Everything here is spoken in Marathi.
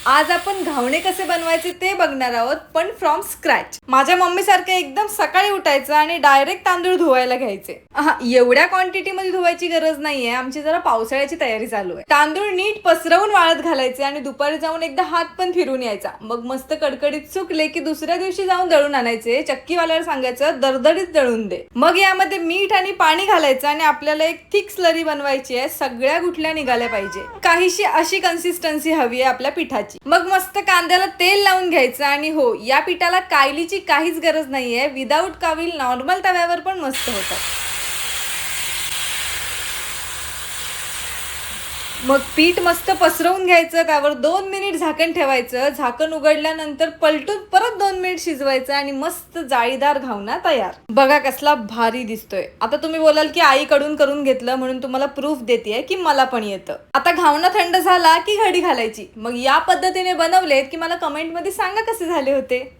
आज आपण घावणे कसे बनवायचे ते बघणार आहोत, पण फ्रॉम स्क्रॅच. माझ्या मम्मी सारखं एकदम सकाळी उठायचं आणि डायरेक्ट तांदूळ धुवायला घ्यायचे. एवढ्या क्वांटिटी मध्ये धुवायची गरज नाहीये, आमची जरा पावसाळ्याची तयारी चालू आहे. तांदूळ नीट पसरवून वाळत घालायचे आणि दुपारी जाऊन एकदा हात पण फिरून यायचा. मग मस्त कडकडीत सुकले की दुसऱ्या दिवशी जाऊन दळून आणायचे. चक्कीवाल्याला सांगायचं दरदरीत दळून दे. मग यामध्ये मीठ आणि पाणी घालायचं आणि आपल्याला एक थिक स्लरी बनवायची आहे. सगळ्या गुठल्या निघाल्या पाहिजे. काहीशी अशी कन्सिस्टन्सी हवी आहे आपल्या पिठाची. मग मस्त कांद्याला तेल लावून घ्यायचं आणि हो, या पिठाला कायलीची काहीच गरज नाहीये. विदाऊट कावील नॉर्मल तव्यावर पण मस्त होतं. मग पीठ मस्त पसरवून घ्यायचं, त्यावर 2 मिनिट झाकण ठेवायचं. झाकण उघडल्यानंतर पलटून परत 2 मिनिट शिजवायचं आणि मस्त जाळीदार घावना तयार. बघा कसला भारी दिसतोय. आता तुम्ही बोलाल की आईकडून करून घेतलं म्हणून तुम्हाला प्रूफ देतेय की मला पण येतं. आता घावना थंड झाला की घडी घालायची. मग या पद्धतीने बनवलेत की मला कमेंट मध्ये सांगा कसे झाले होते.